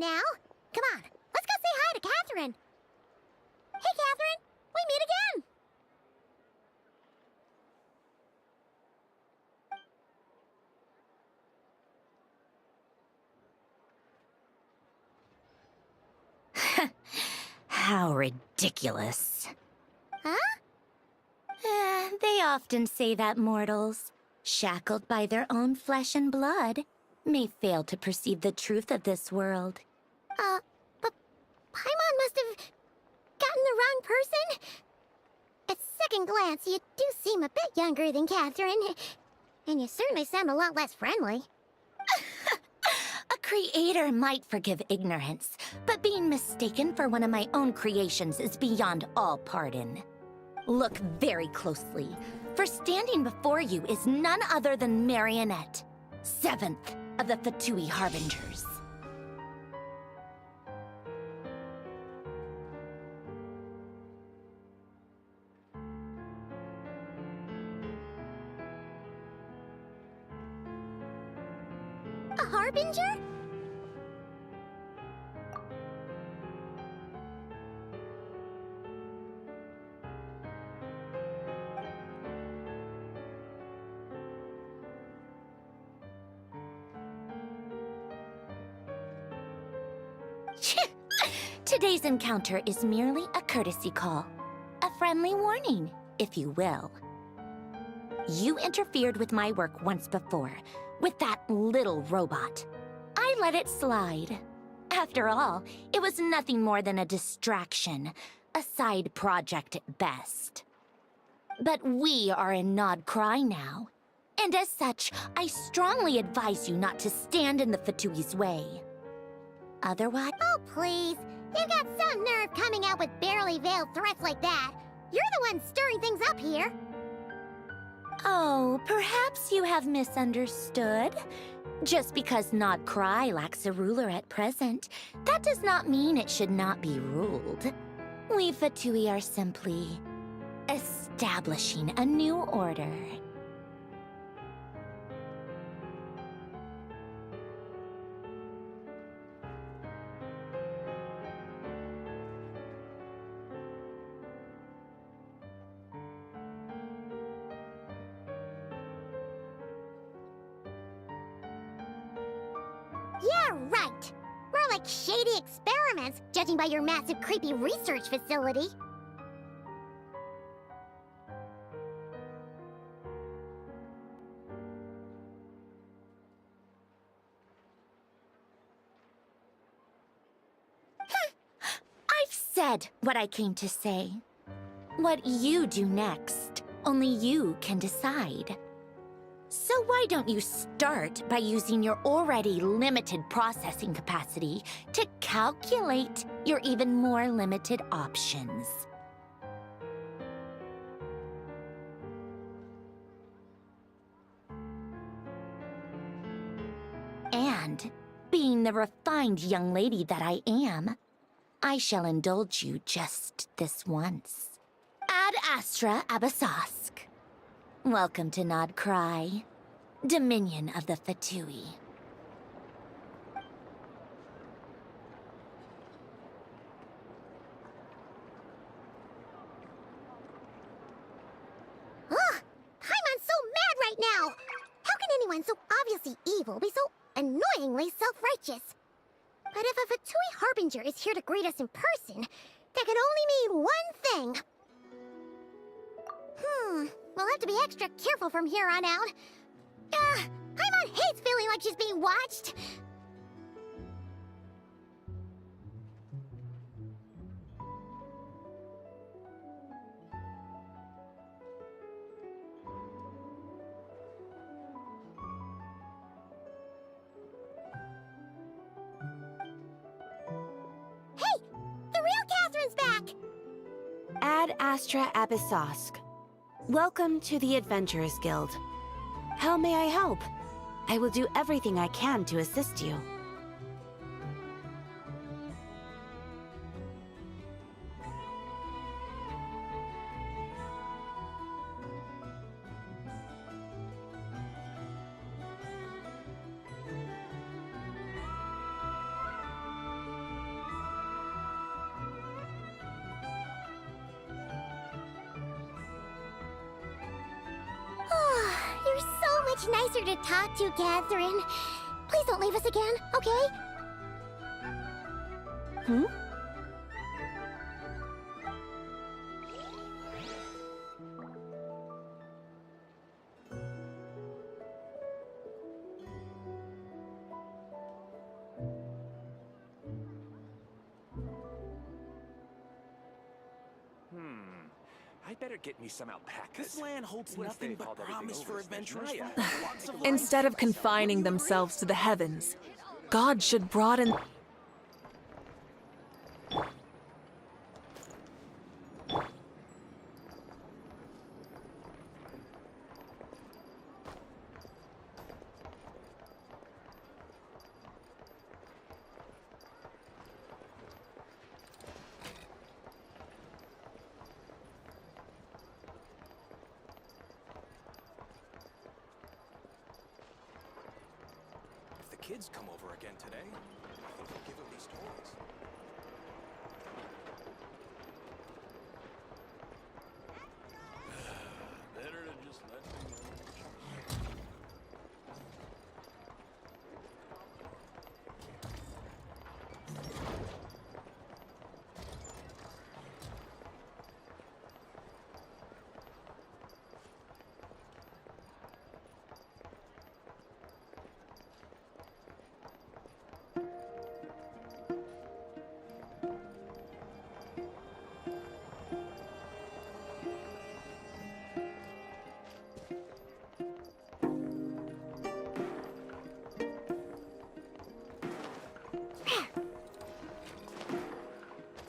now. Come on, let's go say hi to Catherine. Hey, Catherine, we meet again. How ridiculous. Huh? They often say that mortals, shackled by their own flesh and blood, may fail to perceive the truth of this world. But Paimon must have gotten the wrong person. At second glance, you do seem a bit younger than Catherine. And you certainly sound a lot less friendly. A creator might forgive ignorance, but being mistaken for one of my own creations is beyond all pardon. Look very closely, for standing before you is none other than Marionette, 7th of the Fatui Harbingers. A harbinger? Today's encounter is merely a courtesy call. A friendly warning, if you will. You interfered with my work once before, with that little robot. I let it slide. After all, it was nothing more than a distraction, a side project at best. But we are in Nod Cry now, and as such, I strongly advise you not to stand in the Fatui's way. Otherwise— Oh, please. You've got some nerve coming out with barely veiled threats like that. You're the one stirring things up here. Oh, perhaps you have misunderstood. Just because Nod Cry lacks a ruler at present, that does not mean it should not be ruled. We Fatui are simply establishing a new order. Yeah, right. More like shady experiments, judging by your massive, creepy research facility. I've said what I came to say. What you do next, only you can decide. So why don't you start by using your already limited processing capacity to calculate your even more limited options? And, being the refined young lady that I am, I shall indulge you just this once. Ad Astra Abyssosque. Welcome to Nod Cry, Dominion of the Fatui. Ugh! Paimon's so mad right now! How can anyone so obviously evil be so annoyingly self-righteous? But if a Fatui Harbinger is here to greet us in person, that can only mean one thing. We'll have to be extra careful from here on out. Paimon hates feeling like she's being watched. Hey! The real Catherine's back! Ad Astra Abyssosque. Welcome to the Adventurers Guild. How may I help? I will do everything I can to assist you. much nicer to talk to, Catherine. Please don't leave us again, okay? Hmm? I better get me some alpacas. This land holds nothing but promise for adventurers. Instead of confining themselves to the heavens, God should broaden... If the kids come over again today, I think I'll give them these toys. Better to just let them go.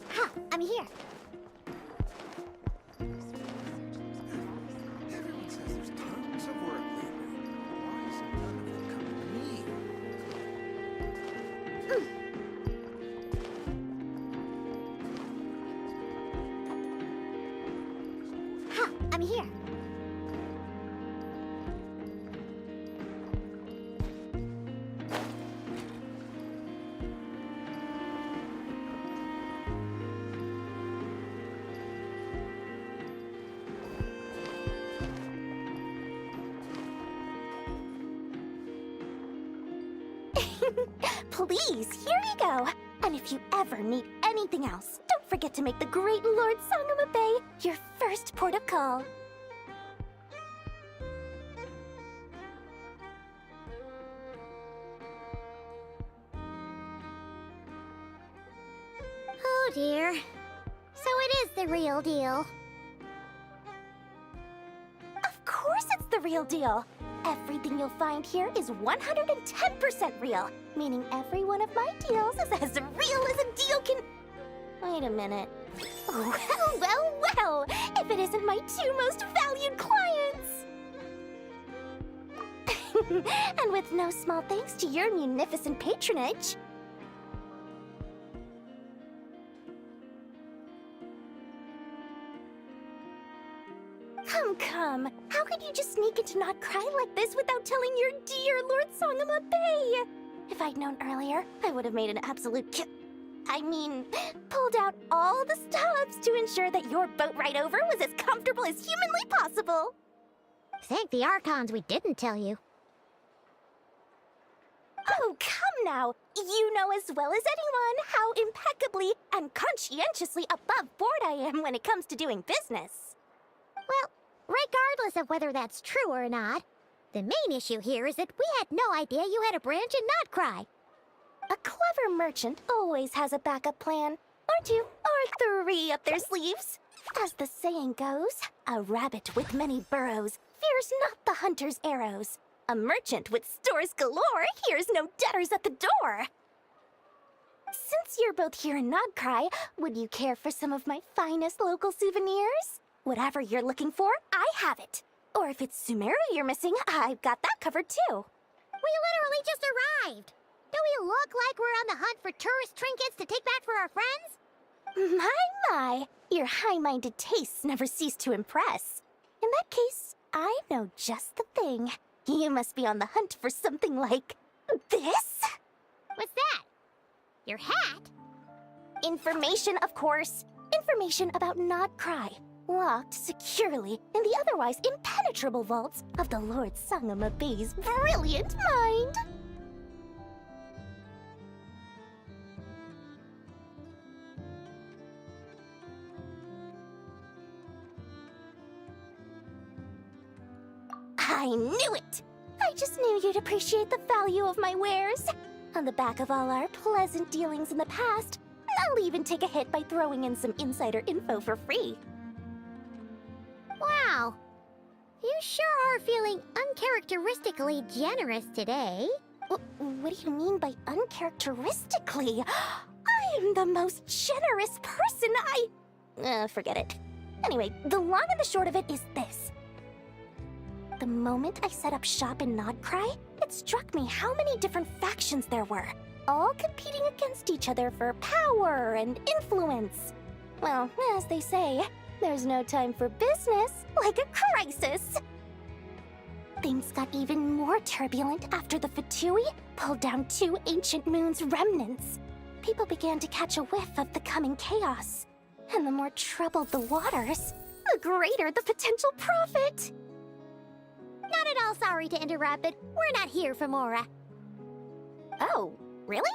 Ha! I'm here. Everyone says there's tons of work lately. Why is none of it coming to me? Ha! I'm here. Please, here you go. And if you ever need anything else, don't forget to make the great Lord Sangama Bay your first port of call. Oh dear. So it is the real deal. Of course it's the real deal. Everything you'll find here is 110% real, meaning every one of my deals is as real as a deal can... Wait a minute. Well, if it isn't my two most valued clients! And with no small thanks to your munificent patronage. Come. How could you just sneak into Not Cry like this without telling your dear Lord Sangama Bay? If I'd known earlier, I would have made an absolute pulled out all the stops to ensure that your boat ride over was as comfortable as humanly possible. Thank the Archons we didn't tell you. Oh, come now. You know as well as anyone how impeccably and conscientiously above board I am when it comes to doing business. Well, regardless of whether that's true or not, the main issue here is that we had no idea you had a branch in Not Cry. A clever merchant always has a backup plan, or two, or three up their sleeves. As the saying goes, a rabbit with many burrows fears not the hunter's arrows. A merchant with stores galore hears no debtors at the door. Since you're both here in Not Cry, would you care for some of my finest local souvenirs? Whatever you're looking for, I have it. Or if it's Sumeru you're missing, I've got that covered too. We literally just arrived. Do we look like we're on the hunt for tourist trinkets to take back for our friends? My, your high-minded tastes never cease to impress. In that case, I know just the thing. You must be on the hunt for something like this? What's that? Your hat? Information, of course. Information about Not Cry. locked securely in the otherwise impenetrable vaults of the Lord Sangama Bey's brilliant mind. I knew it! I just knew you'd appreciate the value of my wares. On the back of all our pleasant dealings in the past, I'll even take a hit by throwing in some insider info for free. Wow. You sure are feeling uncharacteristically generous today. What do you mean by uncharacteristically? I am the most generous person forget it. Anyway, the long and the short of it is this. The moment I set up shop in Nodcry, it struck me how many different factions there were, all competing against each other for power and influence. Well, as they say, there's no time for business like a crisis. Things got even more turbulent after the Fatui pulled down 2 ancient moon's remnants. People began to catch a whiff of the coming chaos. And the more troubled the waters, the greater the potential profit. Not at all sorry to interrupt, but we're not here for Mora. Oh, really?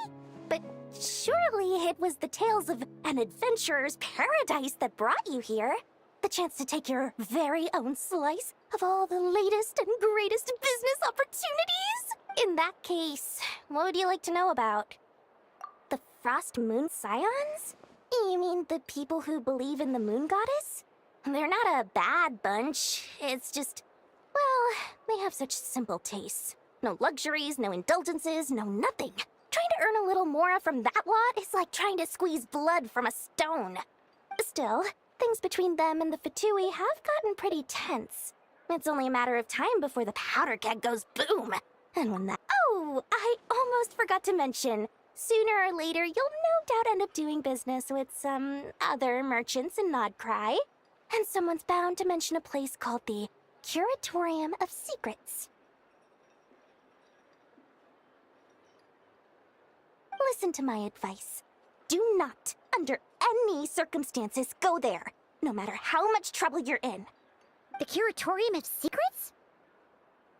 But surely it was the tales of an adventurer's paradise that brought you here. The chance to take your very own slice of all the latest and greatest business opportunities? In that case, what would you like to know about? The Frost Moon Scions? You mean the people who believe in the Moon Goddess? They're not a bad bunch. It's just, well, they have such simple tastes. No luxuries, no indulgences, no nothing. Trying to earn a little more from that lot is like trying to squeeze blood from a stone. Still, things between them and the Fatui have gotten pretty tense. It's only a matter of time before the powder keg goes boom. And when that— Oh, I almost forgot to mention. Sooner or later, you'll no doubt end up doing business with some other merchants in Nodcry. And someone's bound to mention a place called the Curatorium of Secrets. Listen to my advice. Do not, under any circumstances, go there, no matter how much trouble you're in. The Curatorium of Secrets?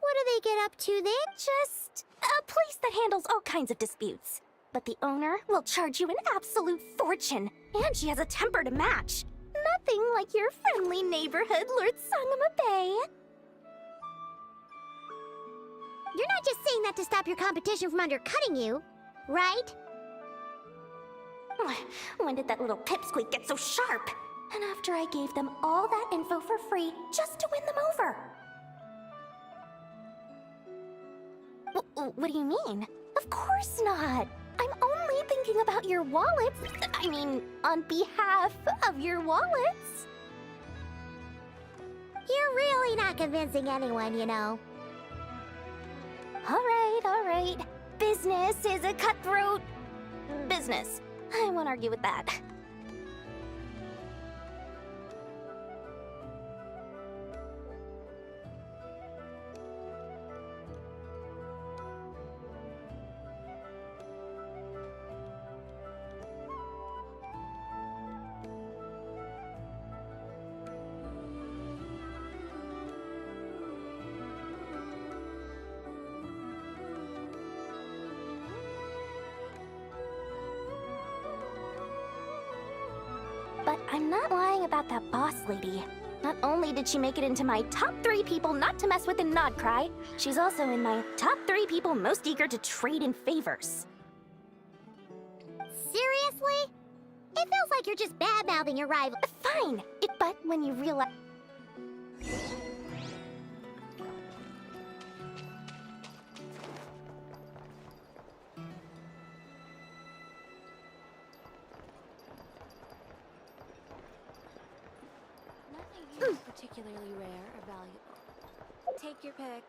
What do they get up to then? Just a place that handles all kinds of disputes. But the owner will charge you an absolute fortune, and she has a temper to match. Nothing like your friendly neighborhood, Lord Sangama Bey. You're not just saying that to stop your competition from undercutting you, right? When did that little pipsqueak get so sharp? And after I gave them all that info for free just to win them over. What do you mean? Of course not. I'm only thinking about your wallets. I mean, on behalf of your wallets. You're really not convincing anyone, you know. All right. Business is a cutthroat business. I won't argue with that. But I'm not lying about that boss lady. Not only did she make it into my top 3 people not to mess with in Nodcry, she's also in my top 3 people most eager to trade in favors. Seriously? It feels like you're just bad-mouthing your rival. Fine, but when you realize... Nothing here is particularly rare or valuable. Take your pick.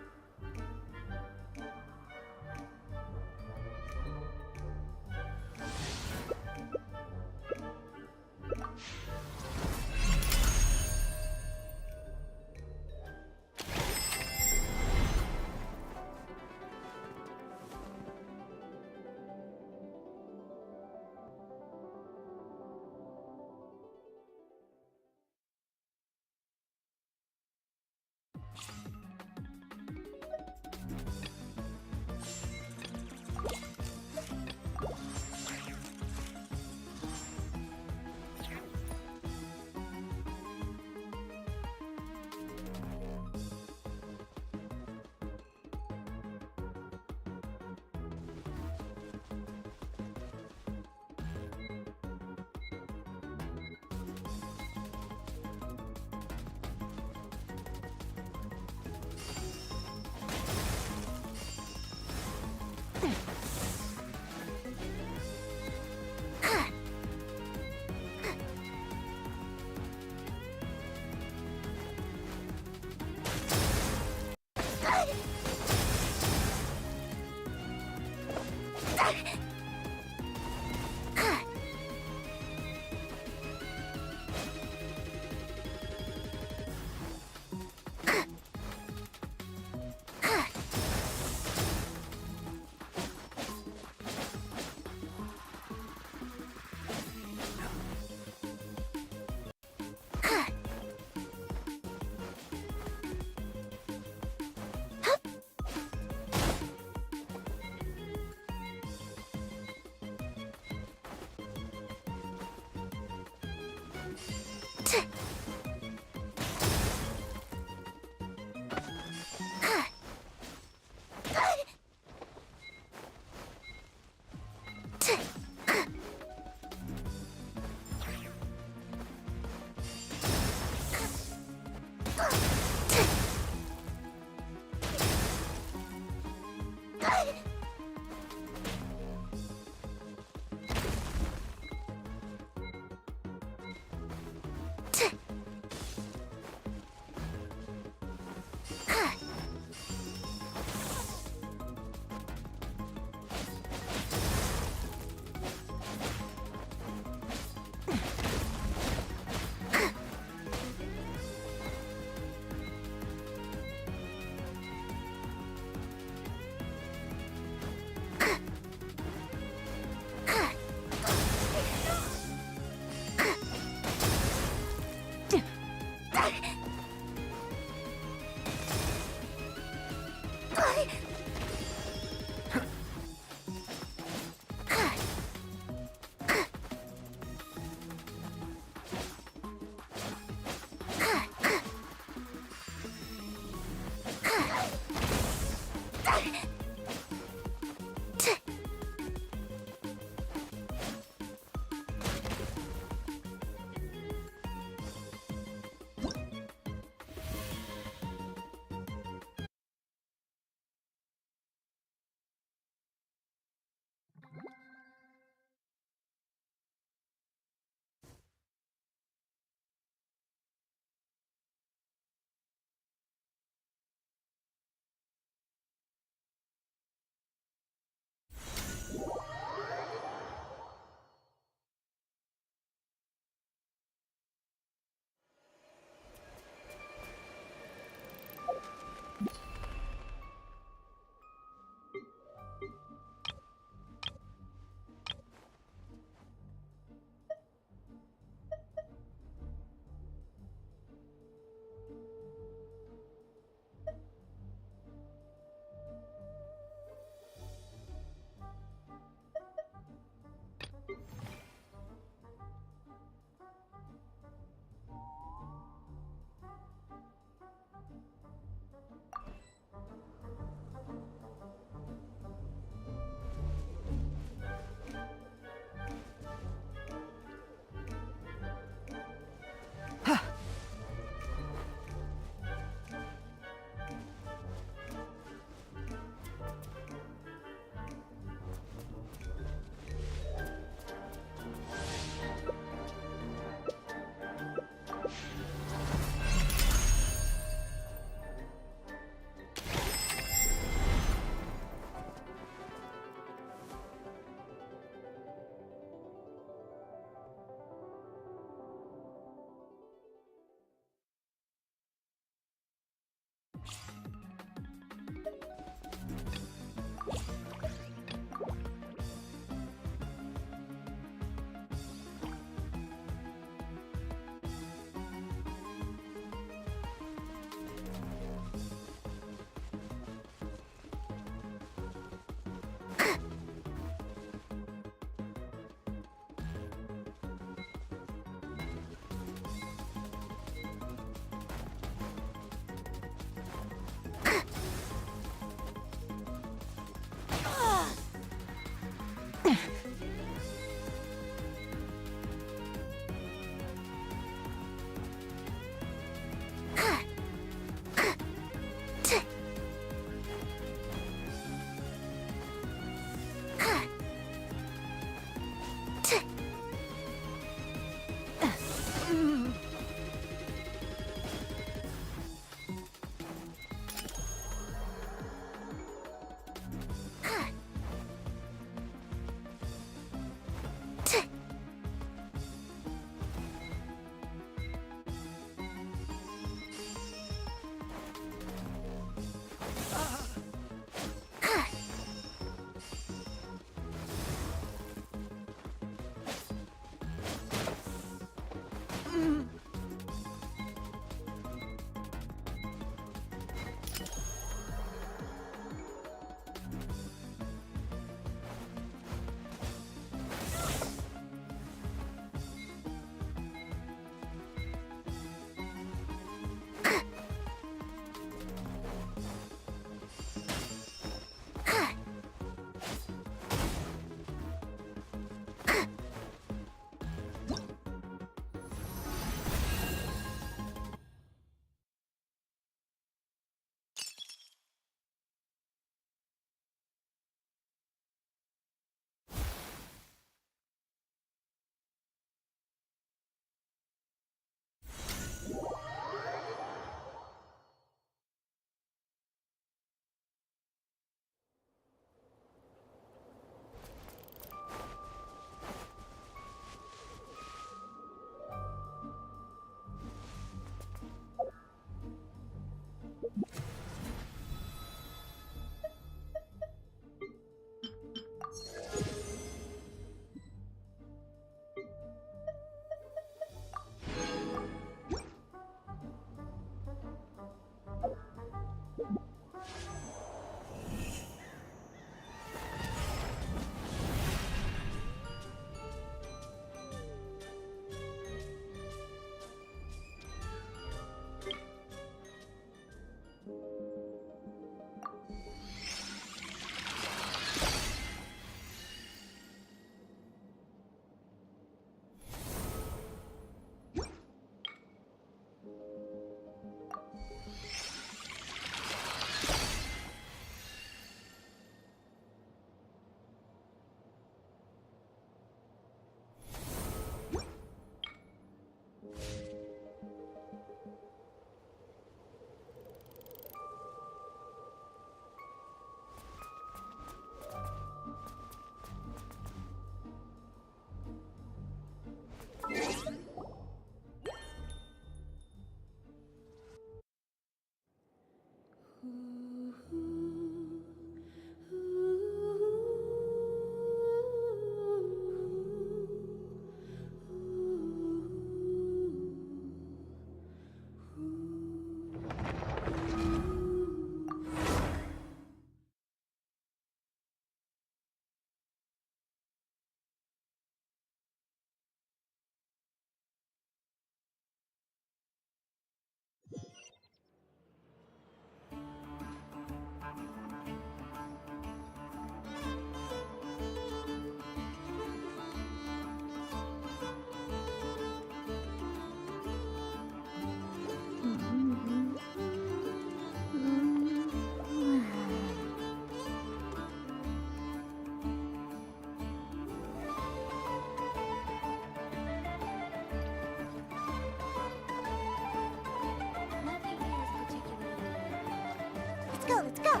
Let's go, let's go.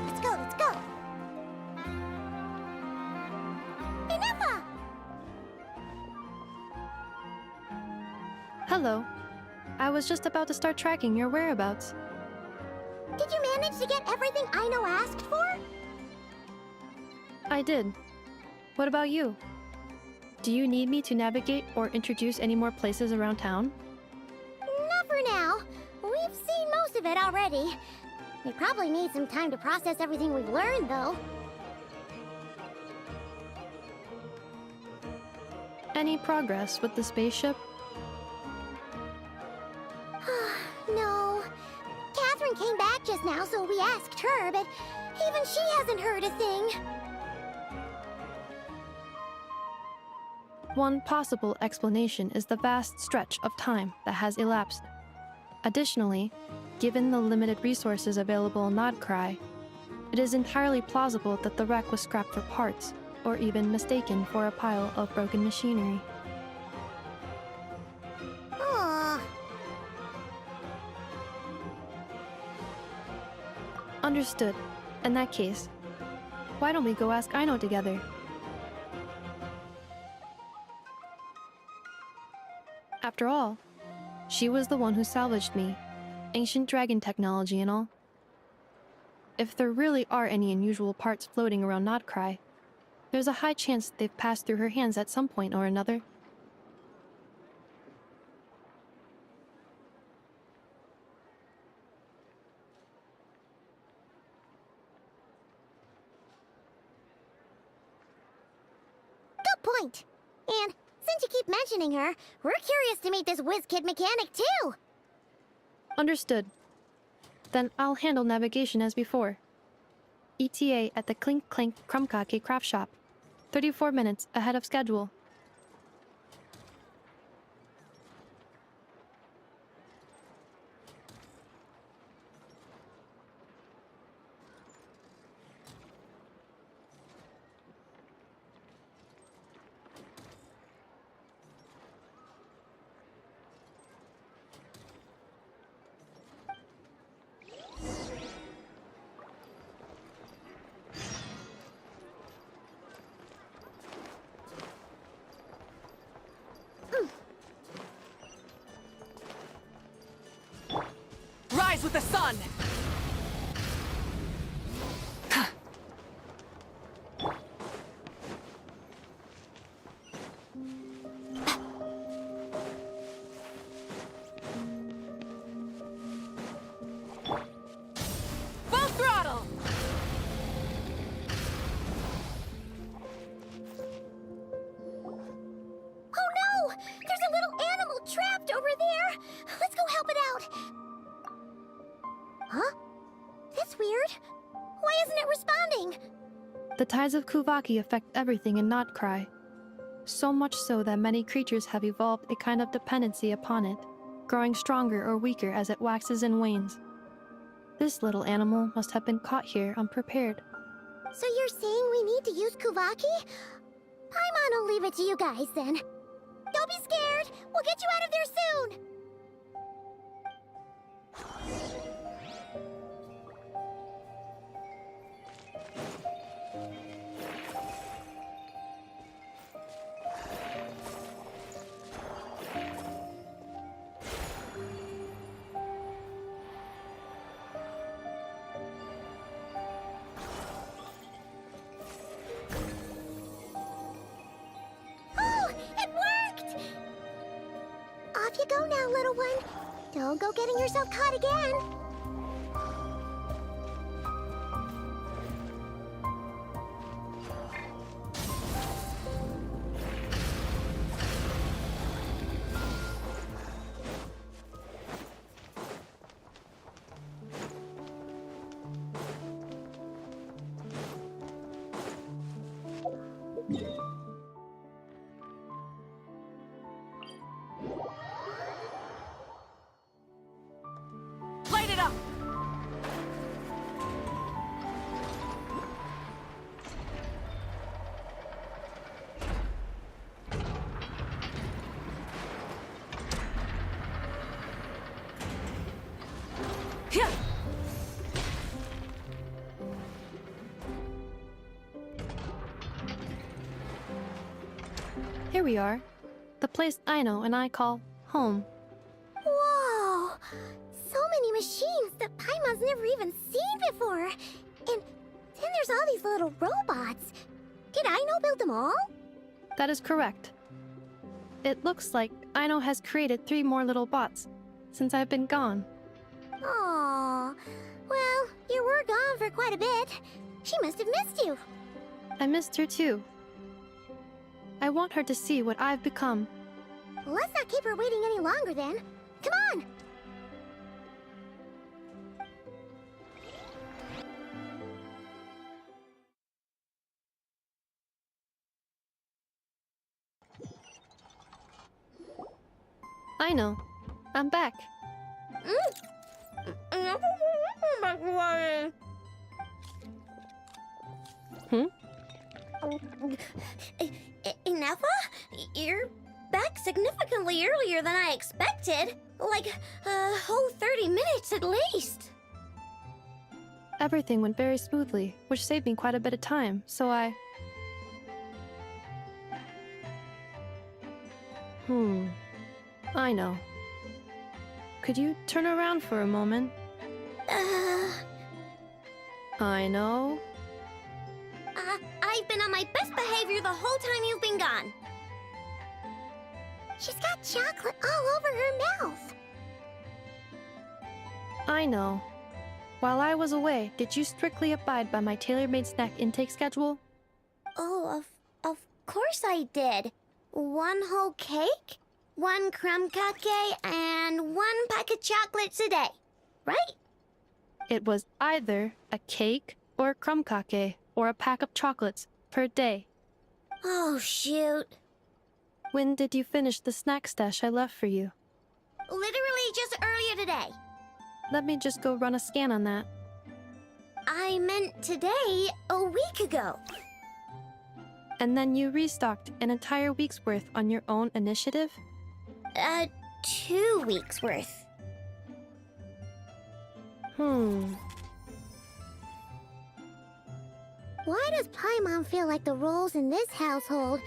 Let's go, let's go. Enough! Hello. I was just about to start tracking your whereabouts. Did you manage to get everything Aino asked for? I did. What about you? Do you need me to navigate or introduce any more places around town? Not for now. We've seen most of it already. We probably need some time to process everything we've learned, though. Any progress with the spaceship? No. Catherine came back just now, so we asked her, but even she hasn't heard a thing. One possible explanation is the vast stretch of time that has elapsed. Additionally, given the limited resources available in Nodcry, it is entirely plausible that the wreck was scrapped for parts, or even mistaken for a pile of broken machinery. Aw. Understood. In that case, why don't we go ask Aino together? After all, she was the one who salvaged me, ancient dragon technology and all. If there really are any unusual parts floating around Nodcry, there's a high chance they've passed through her hands at some point or another. Good point. And since you keep mentioning her, we're curious to meet this whiz-kid mechanic, too. Understood. Then I'll handle navigation as before. ETA at the Clink Clank Krumkake craft shop. 34 minutes ahead of schedule. Rise with the sun! Full throttle! Oh no! There's a little animal trapped over there! Let's go help it out! Huh? That's weird. Why isn't it responding? The tides of Kuvaki affect everything in Nodcry. So much so that many creatures have evolved a kind of dependency upon it, growing stronger or weaker as it waxes and wanes. This little animal must have been caught here unprepared. So you're saying we need to use Kuvaki? Paimon will leave it to you guys then. Don't be scared! We'll get you out of there soon! Off you go now, little one. Don't go getting yourself caught again. Light it up! Here we are. The place Aino and I call home. Whoa! So many machines that Paimon's never even seen before. And then there's all these little robots. Did Aino build them all? That is correct. It looks like Aino has created 3 more little bots since I've been gone. Aww. Well, you were gone for quite a bit. She must have missed you. I missed her too. I want her to see what I've become. Let's not keep her waiting any longer then. Come on! Aino, I'm back. Ineffa? You're back significantly earlier than I expected. Like, a whole 30 minutes at least. Everything went very smoothly, which saved me quite a bit of time, so I... Aino. Could you turn around for a moment? Aino. I've been on my best behavior the whole time you've been gone. She's got chocolate all over her mouth. Aino. While I was away, did you strictly abide by my tailor-made snack intake schedule? Oh, of course I did. 1 whole cake, 1 crumb cake, and 1 pack of chocolates a day, right? It was either a cake or a crumb cake or a pack of chocolates per day. Oh, shoot. When did you finish the snack stash I left for you? Literally just earlier today. Let me just go run a scan on that. I meant today, a week ago. And then you restocked an entire week's worth on your own initiative? 2 weeks worth. Why does Paimon feel like the roles in this household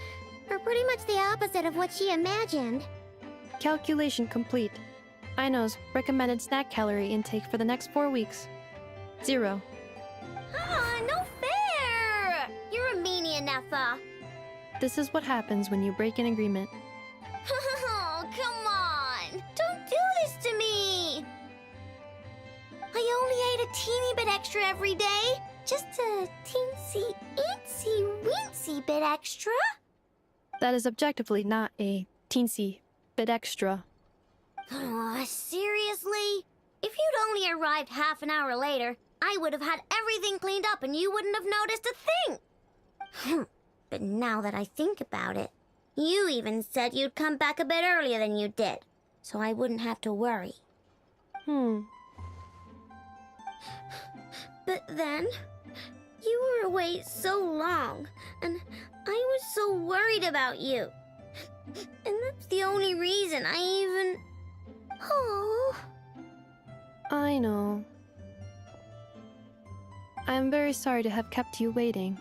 are pretty much the opposite of what she imagined? Calculation complete. Aino's recommended snack calorie intake for the next 4 weeks. 0. Ah, no fair! You're a meanie, Neffa. This is what happens when you break an agreement. Oh, come on! Don't do this to me! I only ate a teeny bit extra every day. Just a teensy, weensy bit extra. That is objectively not a teensy bit extra. Oh, seriously? If you'd only arrived half an hour later, I would have had everything cleaned up and you wouldn't have noticed a thing. But now that I think about it, you even said you'd come back a bit earlier than you did, so I wouldn't have to worry. But then, you were away so long, and I was so worried about you. And that's the only reason I even... Oh. I know. I am very sorry to have kept you waiting.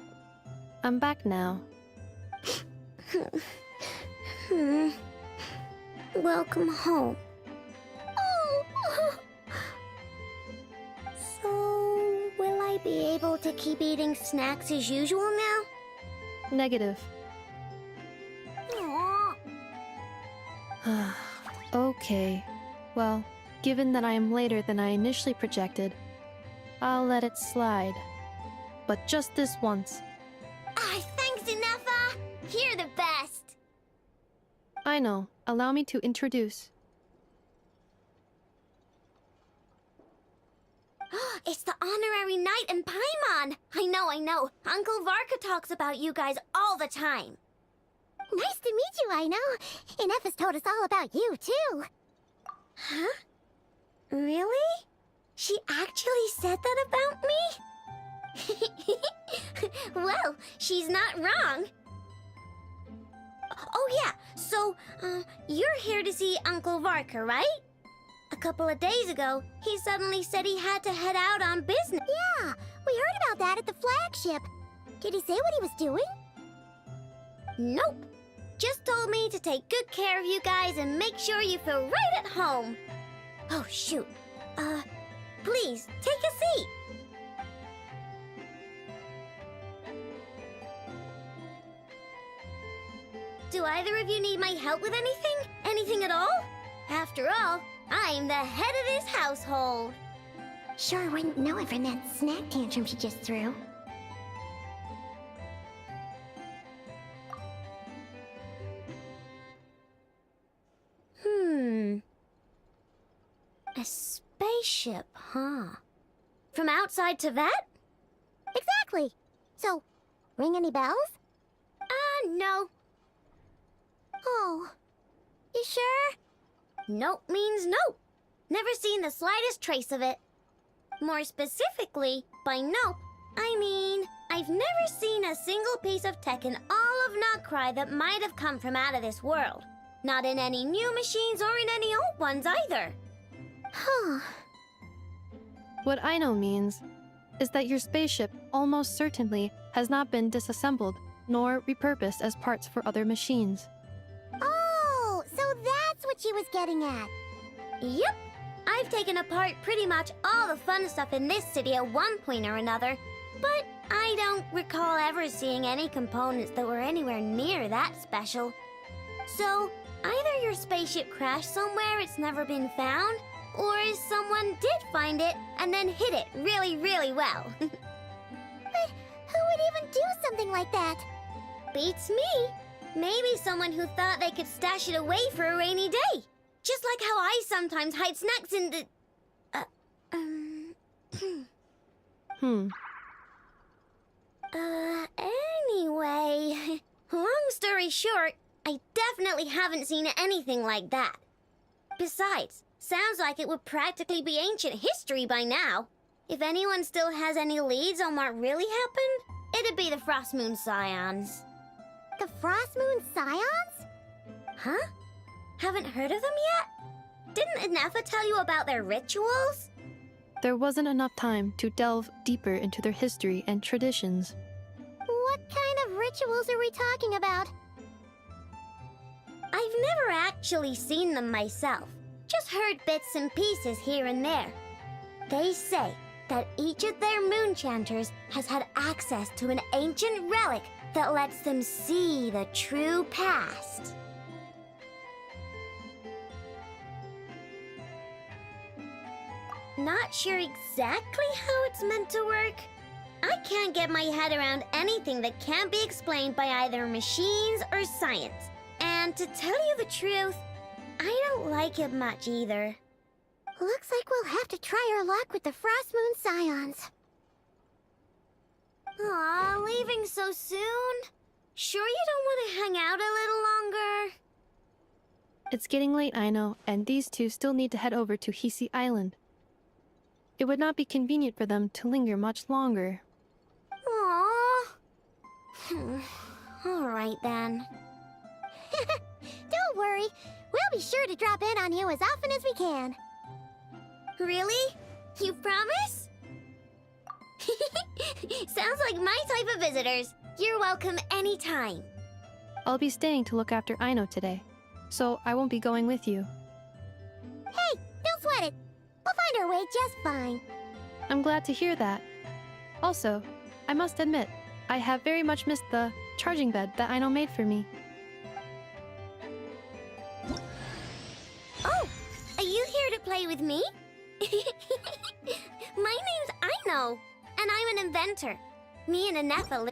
I'm back now. Welcome home. Oh. So, will I be able to keep eating snacks as usual now? Negative. Aw. Okay. Well, given that I am later than I initially projected, I'll let it slide. But just this once. Thanks, Ineffa! You're the best! I know. Allow me to introduce. It's the honorary knight and Paimon! I know. Uncle Varka talks about you guys all the time. Nice to meet you, I know. Ineffa's told us all about you, too. Huh? Really? She actually said that about me? Well, she's not wrong. Oh yeah, so, you're here to see Uncle Varka, right? A couple of days ago, he suddenly said he had to head out on business. Yeah, we heard about that at the flagship. Did he say what he was doing? Nope. just told me to take good care of you guys and make sure you feel right at home. Oh, shoot. Please, take a seat. Do either of you need my help with anything? Anything at all? After all, I'm the head of this household. Sure wouldn't know it from that snack tantrum she just threw. A spaceship, huh? From outside to that? Exactly. So, ring any bells? No. Oh, you sure? Nope means nope. Never seen the slightest trace of it. More specifically, by nope, I mean, I've never seen a single piece of tech in all of Notcry that might have come from out of this world. Not in any new machines or in any old ones either. Huh. What I know means is that your spaceship almost certainly has not been disassembled nor repurposed as parts for other machines. Oh, so that's what she was getting at. Yep. I've taken apart pretty much all the fun stuff in this city at one point or another, but I don't recall ever seeing any components that were anywhere near that special. So, either your spaceship crashed somewhere it's never been found, or someone did find it and then hid it really, really well. But who would even do something like that? Beats me. Maybe someone who thought they could stash it away for a rainy day. Just like how I sometimes hide snacks in the... Anyway... Long story short, I definitely haven't seen anything like that. Besides, sounds like it would practically be ancient history by now. If anyone still has any leads on what really happened, it'd be the Frost Moon Scions. The Frost Moon Scions? Huh? Haven't heard of them yet? Didn't Inefa tell you about their rituals? There wasn't enough time to delve deeper into their history and traditions. What kind of rituals are we talking about? I've never actually seen them myself. Just heard bits and pieces here and there. They say that each of their moon chanters has had access to an ancient relic that lets them see the true past. Not sure exactly how it's meant to work. I can't get my head around anything that can't be explained by either machines or science. And to tell you the truth, I don't like it much either. Looks like we'll have to try our luck with the Frost Moon Scions. Aw, leaving so soon? Sure you don't want to hang out a little longer? It's getting late, I know, and these two still need to head over to Hisi Island. It would not be convenient for them to linger much longer. Aww. All right then. Don't worry. We'll be sure to drop in on you as often as we can. Really? You promise? Sounds like my type of visitors. You're welcome anytime. I'll be staying to look after Aino today, so I won't be going with you. Hey, don't sweat it. We'll find our way just fine. I'm glad to hear that. Also, I must admit, I have very much missed the charging bed that Aino made for me. Oh, are you here to play with me? My name's Aino, and I'm an inventor. Me and Inefa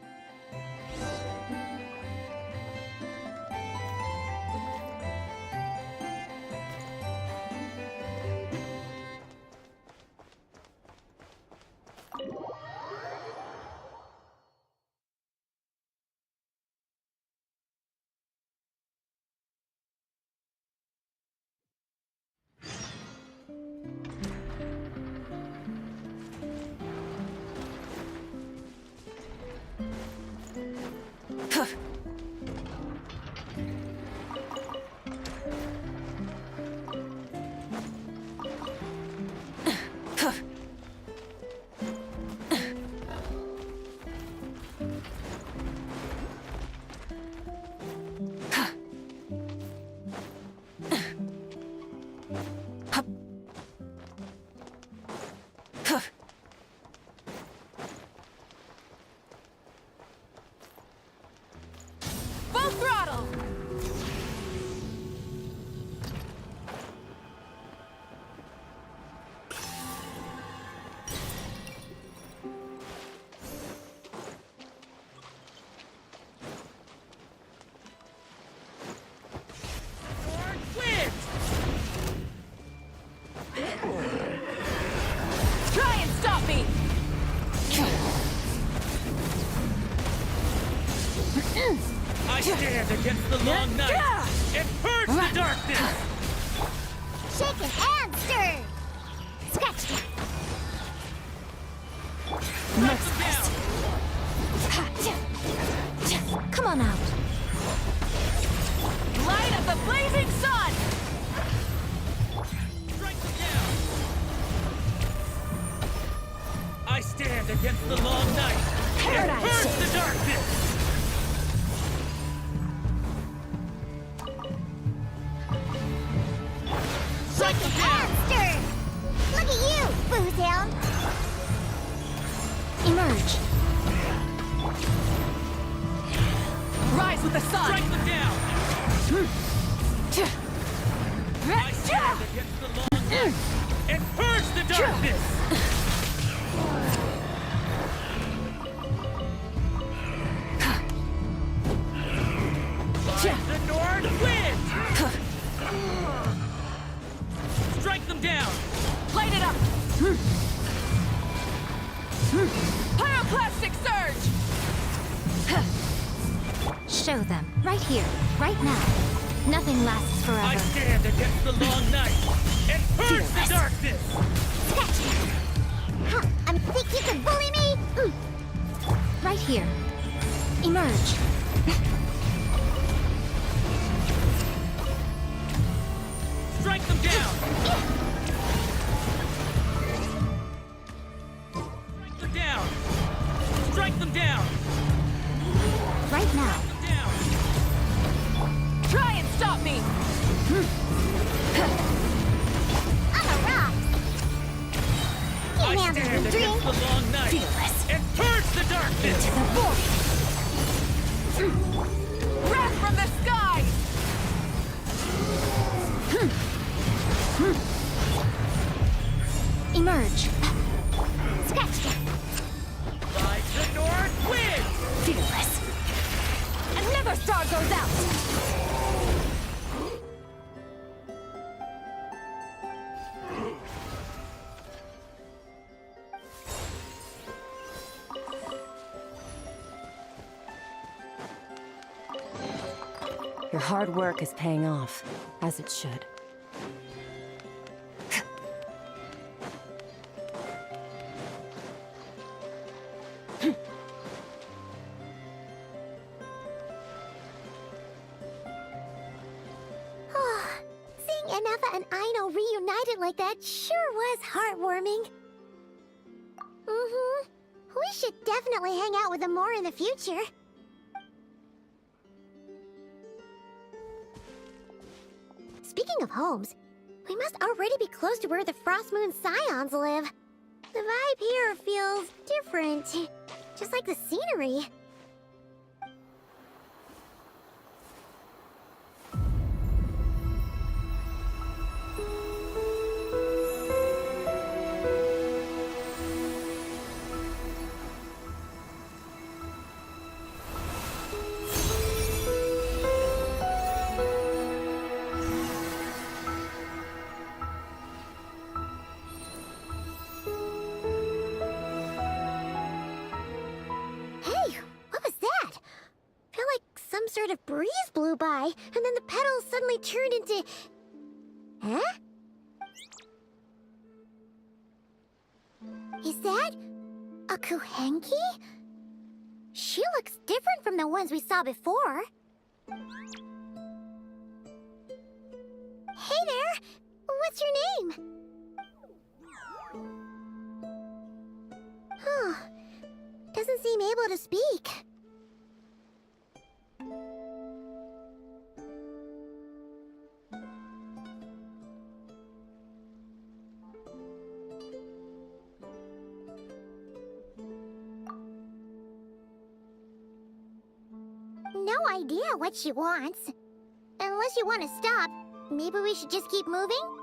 go! Try and stop me! I stand against the long night and purge the darkness! Shaken and stirred! Scratch it! Come on out. Light of the blazing sun! Strike them down! I stand against the long night and purge the darkness! Strike them down! Monster! Look at you, Boozehound! Emerge. Rise with the sun! Strike them down! I stand against the long night and purge the darkness! The north wind! Strike them down! Light it up! Pyroclastic surge! Show them. Right here. Right now. Nothing lasts I forever. stand against the long night and purge the darkness! Scratch it! Huh, think you can bully me? Right here. Emerge. Strike them down! Strike them down! Strike them down! Right now. Down! Try and stop me! I'm a rock! I Can't handle stand the against drink! the long night Fearless. and purge the darkness! Wrath from the skies! Emerge. Scratch it! Ride the north wind! Fearless. Another star goes out! Your hard work is paying off, as it should. Seeing Anafa and Aino reunited like that sure was heartwarming. Mm-hmm. We should definitely hang out with them more in the future. Speaking of homes, we must already be close to where the Frost Moon Scions live. The vibe here feels different, just like the scenery. Sort of breeze blew by, and then the petals suddenly turned into... Huh? Is that... a Kuhenki? She looks different from the ones we saw before. Hey there! What's your name? Huh. Doesn't seem able to speak. No no idea what she wants. Unless you want to stop, maybe we should just keep moving?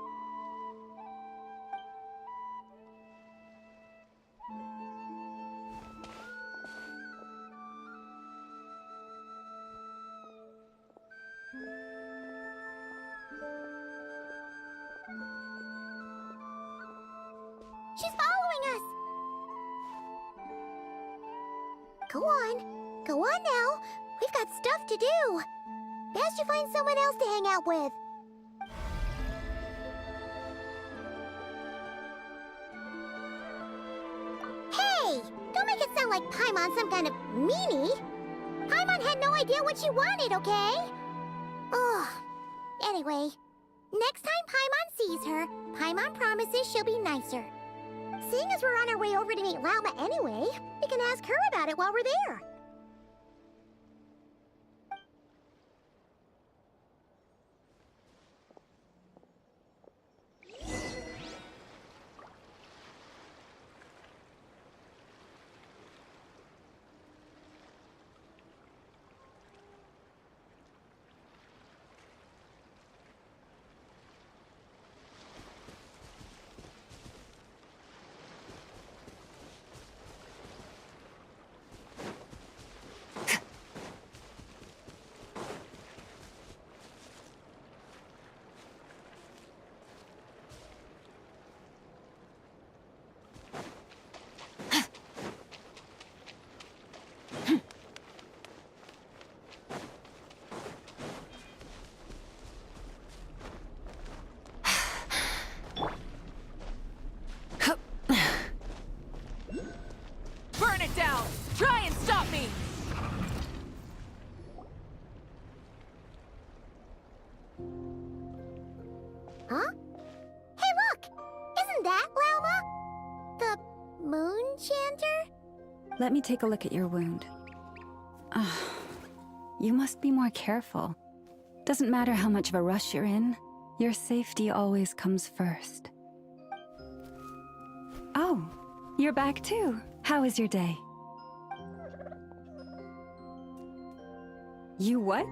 She's following us! Go on. Go on now. We've got stuff to do. Best you find someone else to hang out with. Hey! Don't make it sound like Paimon's some kind of meanie. Paimon had no idea what she wanted, okay? Ugh. Anyway, next time Paimon sees her, Paimon promises she'll be nicer. Seeing as we're on our way over to meet Lauma anyway, we can ask her about it while we're there. Burn it down! Try and stop me! Huh? Hey, look! Isn't that Lauma? The moon chanter? Let me take a look at your wound. You must be more careful. Doesn't matter how much of a rush you're in, your safety always comes first. Oh, you're back too. How was your day? You what?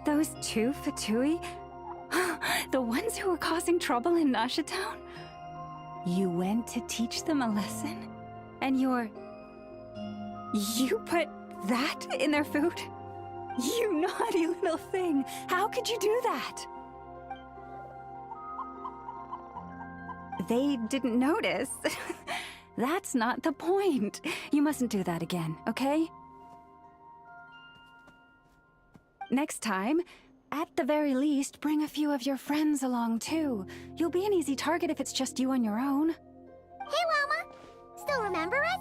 Those two Fatui? The ones who were causing trouble in Nasha Town? You went to teach them a lesson? And you put that in their food? You naughty little thing! How could you do that? They didn't notice. That's not the point. You mustn't do that again, okay? Next time, at the very least, bring a few of your friends along too. You'll be an easy target if it's just you on your own. Hey, Lauma! Still remember us?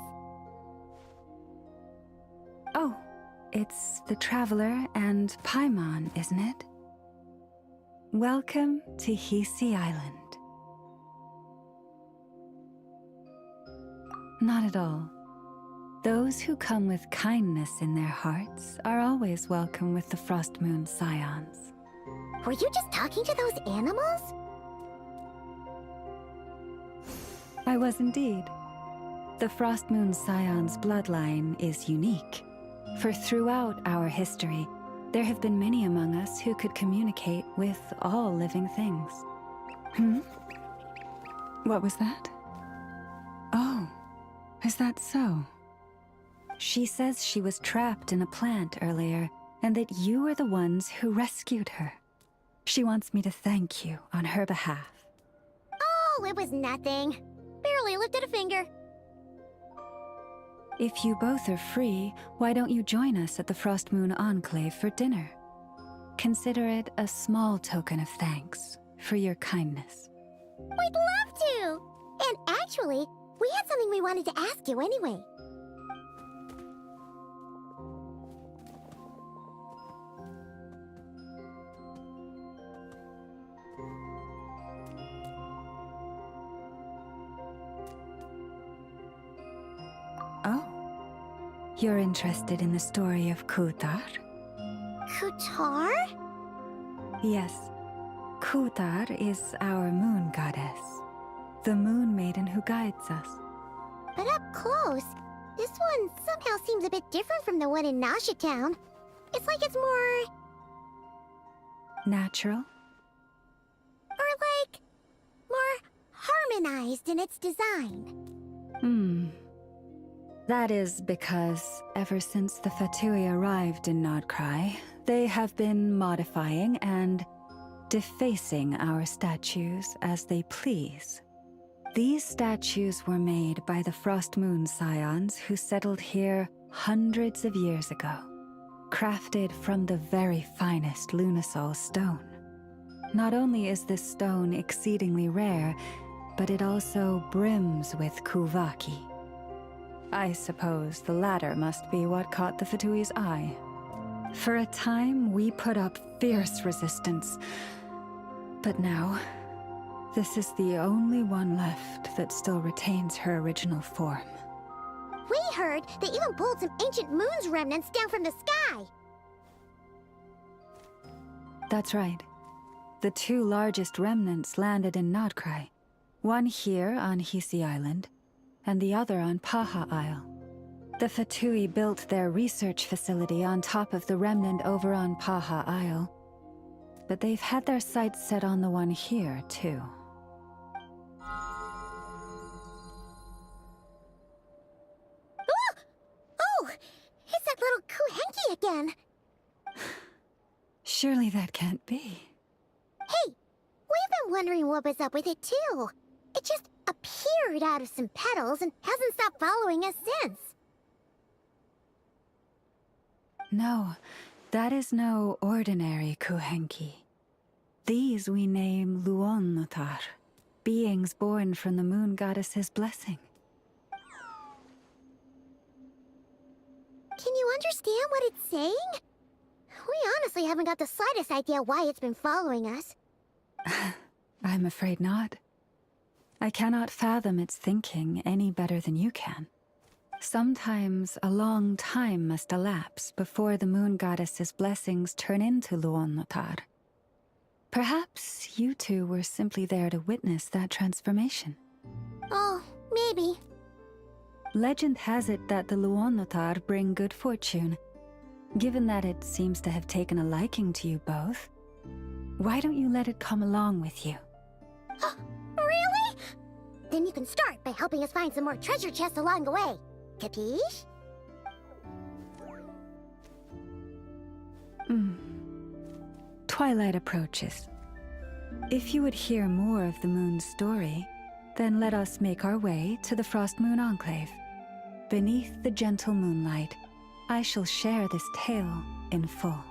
Oh, it's the Traveler and Paimon, isn't it? Welcome to Hisi Island. Not at all. Those who come with kindness in their hearts are always welcome with the Frost Moon Scions. Were you just talking to those animals? I was indeed. The Frost Moon Scions bloodline is unique, for throughout our history, there have been many among us who could communicate with all living things. What was that? Oh, is that so? She says she was trapped in a plant earlier, and that you are the ones who rescued her. She wants me to thank you on her behalf. Oh, it was nothing. Barely lifted a finger. If you both are free, why don't you join us at the Frost Moon Enclave for dinner? Consider it a small token of thanks for your kindness. We'd love to! And actually, we had something we wanted to ask you anyway. Oh, you're interested in the story of Kutar? Kutar? Yes, Kutar is our moon goddess, the moon maiden who guides us. But up close, this one somehow seems a bit different from the one in Nasha Town. It's like it's more... Natural? or like... more harmonized in its design. That is because ever since the Fatui arrived in Nodcry, they have been modifying and defacing our statues as they please. These statues were made by the Frost Moon Scions who settled here hundreds of years ago, crafted from the very finest Lunasol stone. Not only is this stone exceedingly rare, but it also brims with Kuvaki. I suppose the latter must be what caught the Fatui's eye. For a time, we put up fierce resistance, but now, this is the only one left that still retains her original form. We heard they even pulled some ancient moon's remnants down from the sky. That's right. The two largest remnants landed in Nodcry. One here on Hisi Island, and the other on Paha Isle. The Fatui built their research facility on top of the remnant over on Paha Isle, but they've had their sights set on the one here, too. Oh! It's that little Kuhenki again! Surely that can't be. Hey! We've been wondering what was up with it, too. It just appeared out of some petals and hasn't stopped following us since. No, that is no ordinary Kuhenki. These we name Luonnotar, beings born from the moon goddess's blessing. Can you understand what it's saying? We honestly haven't got the slightest idea why it's been following us. I'm afraid not. I cannot fathom its thinking any better than you can. Sometimes a long time must elapse before the moon goddess's blessings turn into Luonnotar. Perhaps you two were simply there to witness that transformation. Oh, maybe. Legend has it that the Luonnotar bring good fortune. Given that it seems to have taken a liking to you both, why don't you let it come along with you? Really? Then you can start by helping us find some more treasure chests along the way. Capiche? Twilight approaches. If you would hear more of the moon's story, then let us make our way to the Frost Moon Enclave. Beneath the gentle moonlight, I shall share this tale in full.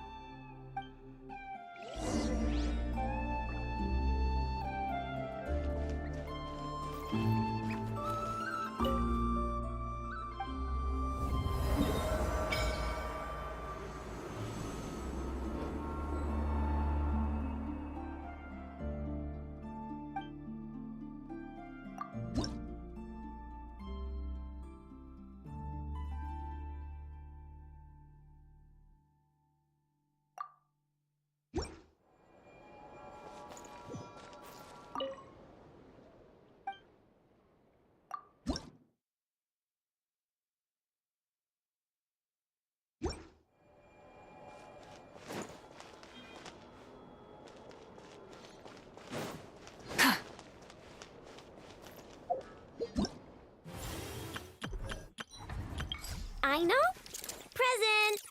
I know. Present!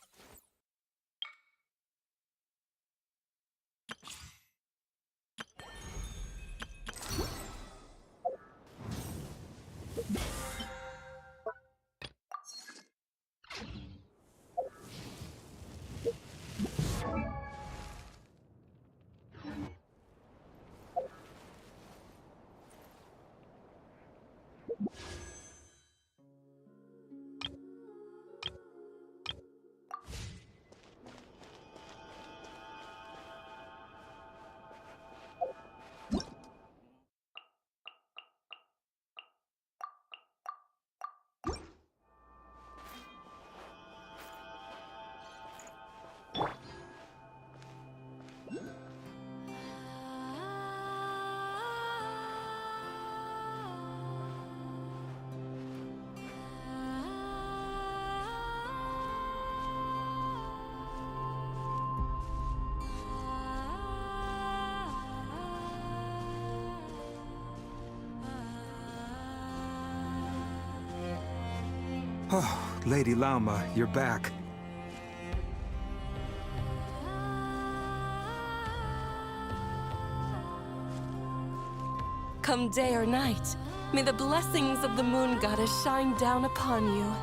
Oh, Lady Lauma, you're back. Come day or night, may the blessings of the Moon Goddess shine down upon you.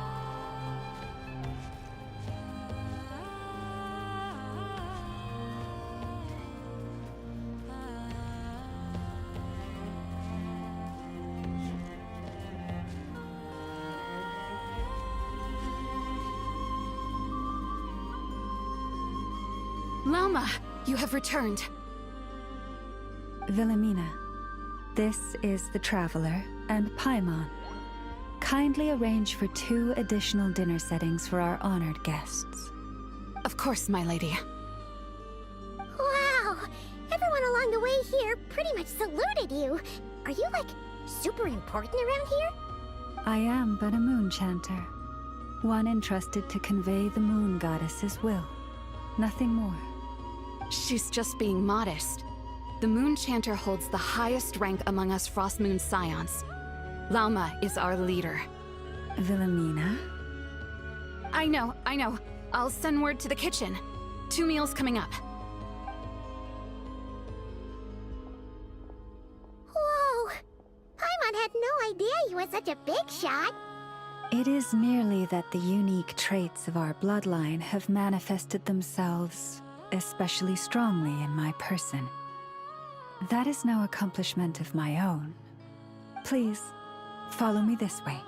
Lauma, you have returned. Wilhelmina, this is the Traveler and Paimon. Kindly arrange for 2 additional dinner settings for our honored guests. Of course, my lady. Wow! Everyone along the way here pretty much saluted you. Are you, like, super important around here? I am but a moon chanter, one entrusted to convey the Moon Goddess's will. Nothing more. She's just being modest. The Moon Chanter holds the highest rank among us Frost Moon Scions. Lauma is our leader. Wilhelmina? I know. I'll send word to the kitchen. 2 meals coming up. Whoa! Paimon had no idea you were such a big shot. It is merely that the unique traits of our bloodline have manifested themselves especially strongly in my person. That is no accomplishment of my own. Please, follow me this way.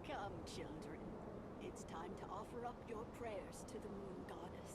Come, children. It's time to offer up your prayers to the Moon Goddess.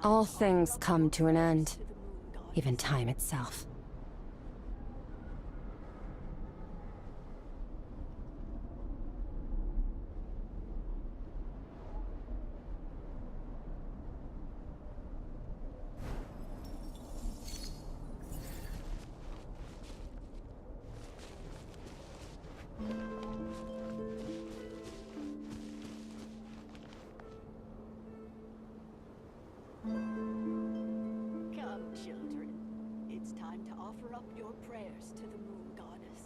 All things come to an end, even time itself. Come, children. It's time to offer up your prayers to the Moon Goddess.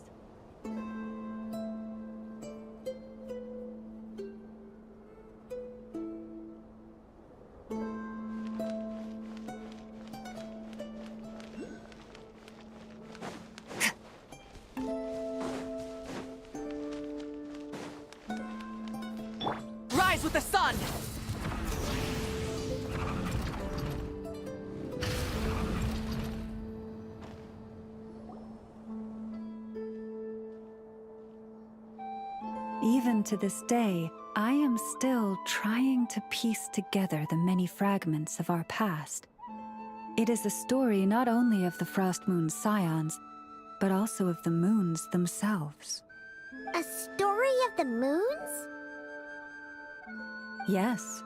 Rise with the sun! Even to this day, I am still trying to piece together the many fragments of our past. It is a story not only of the Frost Moon Scions, but also of the moons themselves. A story of the moons? Yes.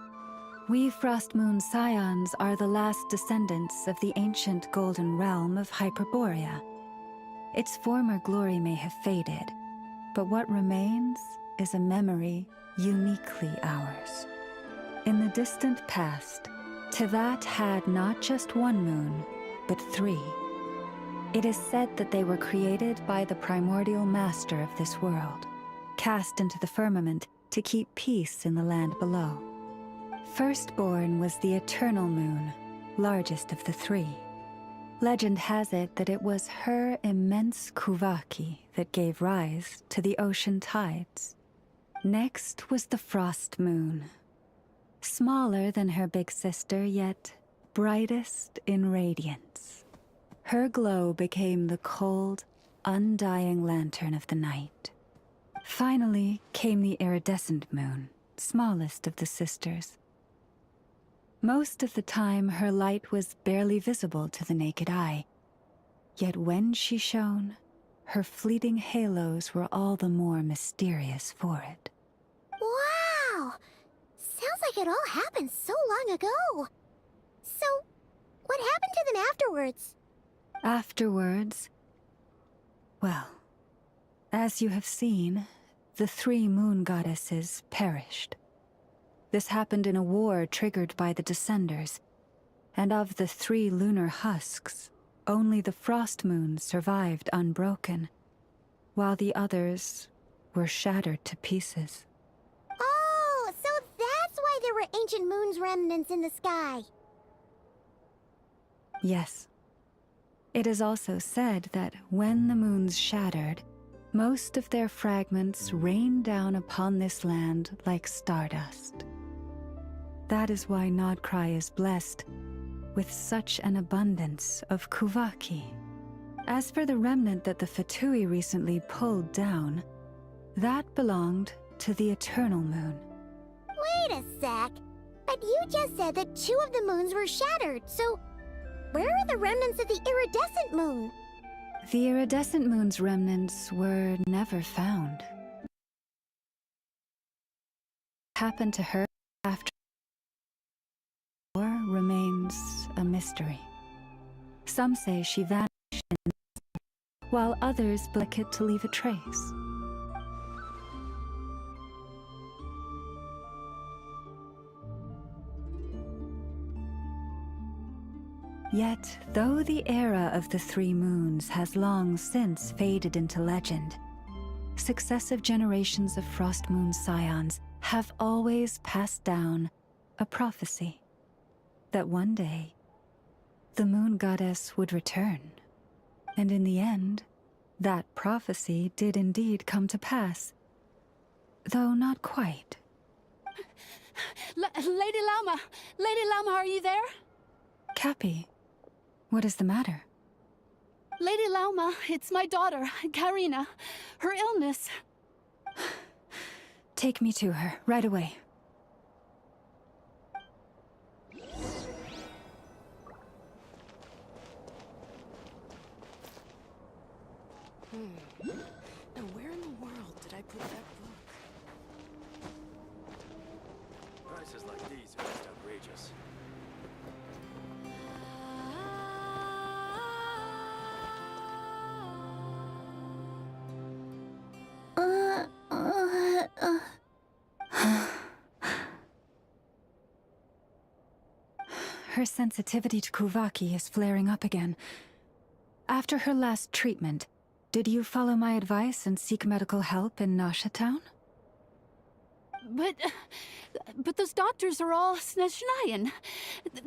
We Frost Moon Scions are the last descendants of the ancient golden realm of Hyperborea. Its former glory may have faded, but what remains is a memory uniquely ours. In the distant past, Tevat had not just one moon, but 3. It is said that they were created by the primordial master of this world, cast into the firmament to keep peace in the land below. Firstborn was the eternal moon, largest of the 3. Legend has it that it was her immense kuvaki that gave rise to the ocean tides. Next was the frost moon. Smaller than her big sister, yet brightest in radiance. Her glow became the cold, undying lantern of the night. Finally came the iridescent moon, smallest of the sisters. Most of the time, her light was barely visible to the naked eye. Yet when she shone, her fleeting halos were all the more mysterious for it. Wow! Sounds like it all happened so long ago. So, what happened to them afterwards? Afterwards, well, as you have seen, the 3 moon goddesses perished. This happened in a war triggered by the Descenders, and of the 3 lunar husks, only the frost moon survived unbroken, while the others were shattered to pieces. Oh, so that's why there were ancient moon's remnants in the sky. Yes. It is also said that when the moons shattered, most of their fragments rained down upon this land like stardust. That is why Nodcry is blessed with such an abundance of kuvaki. As for the remnant that the Fatui recently pulled down, that belonged to the Eternal Moon. Wait a sec. But you just said that 2 of the moons were shattered, so where are the remnants of the iridescent moon? The iridescent moon's remnants were never found. What happened to her after the war remains a mystery. Some say she vanished, while others believe it to leave a trace. Yet, though the era of the 3 moons has long since faded into legend, successive generations of Frost Moon scions have always passed down a prophecy that one day the moon goddess would return. And in the end, that prophecy did indeed come to pass, though not quite. Lady Lama! Lady Lama, are you there? Cappy, what is the matter? Lady Lauma, it's my daughter, Karina. Her illness. Take me to her, right away. Now where in the world did I put that book? Prices like these are just outrageous. Her sensitivity to kuvaki is flaring up again. After her last treatment, did you follow my advice and seek medical help in Nasha Town? But those doctors are all Snezhnayan.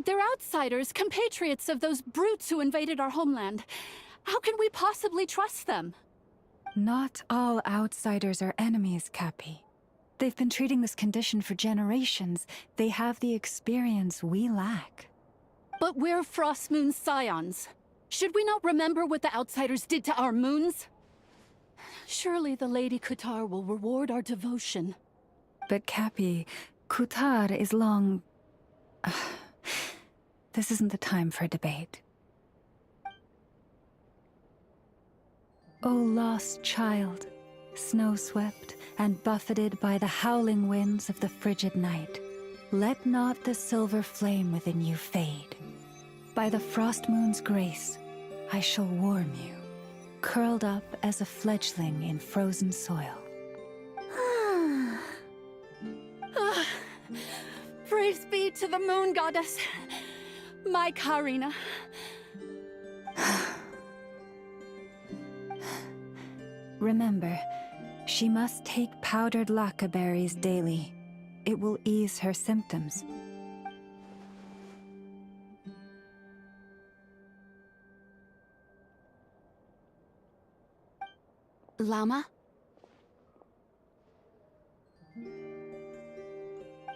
They're outsiders, compatriots of those brutes who invaded our homeland. How can we possibly trust them? Not all outsiders are enemies, Cappy. They've been treating this condition for generations. They have the experience we lack. But we're Frost Moon scions. Should we not remember what the outsiders did to our moons? Surely the Lady Kutar will reward our devotion. But Cappy, Kutar is long... This isn't the time for a debate. O lost child, snow-swept and buffeted by the howling winds of the frigid night, let not the silver flame within you fade. By the frost moon's grace, I shall warm you, curled up as a fledgling in frozen soil. Praise be to the moon goddess, my Karina. Remember, she must take powdered laka berries daily. It will ease her symptoms. Llama?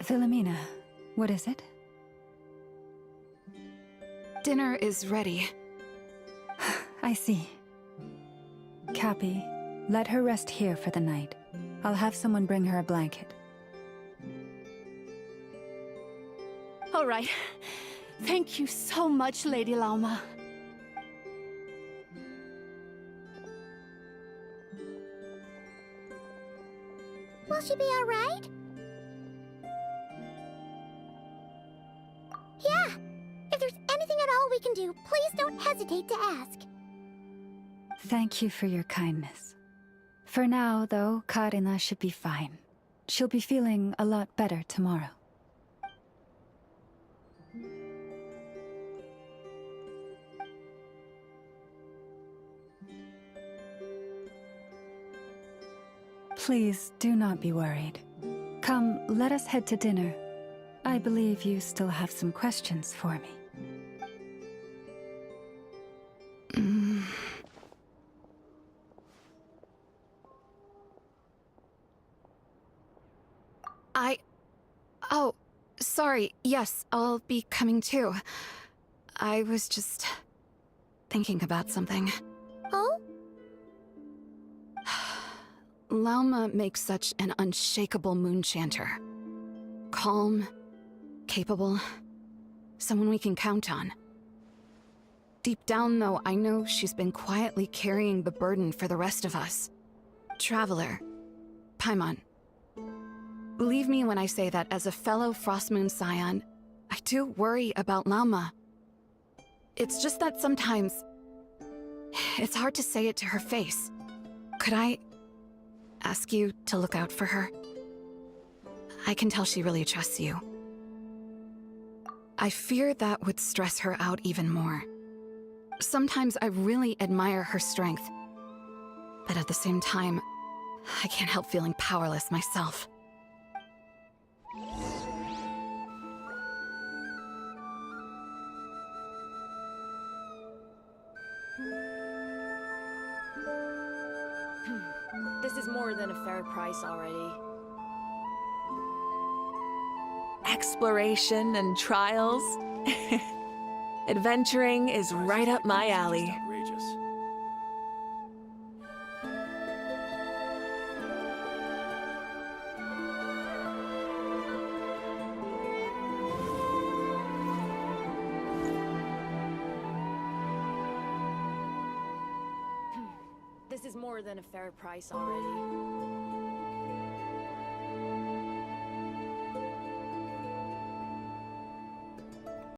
Philomena, what is it? Dinner is ready. I see. Cappy, let her rest here for the night. I'll have someone bring her a blanket. All right. Thank you so much, Lady Llama. Will she be alright? Yeah! If there's anything at all we can do, please don't hesitate to ask. Thank you for your kindness. For now, though, Karina should be fine. She'll be feeling a lot better tomorrow. Please do not be worried. Come, let us head to dinner. I believe you still have some questions for me. Oh, sorry. Yes, I'll be coming too. I was just thinking about something. Oh? Lauma makes such an unshakable moon chanter. Calm, capable, someone we can count on. Deep down, though, I know she's been quietly carrying the burden for the rest of us. Traveler, Paimon. Believe me when I say that as a fellow Frostmoon Scion, I do worry about Lauma. It's just that sometimes it's hard to say it to her face. Could I ask you to look out for her? I can tell she really trusts you. I fear that would stress her out even more. Sometimes I really admire her strength, but at the same time, I can't help feeling powerless myself. This is more than a fair price already. Exploration and trials. Adventuring is right up my alley. Outrageous. This is more than a fair price already.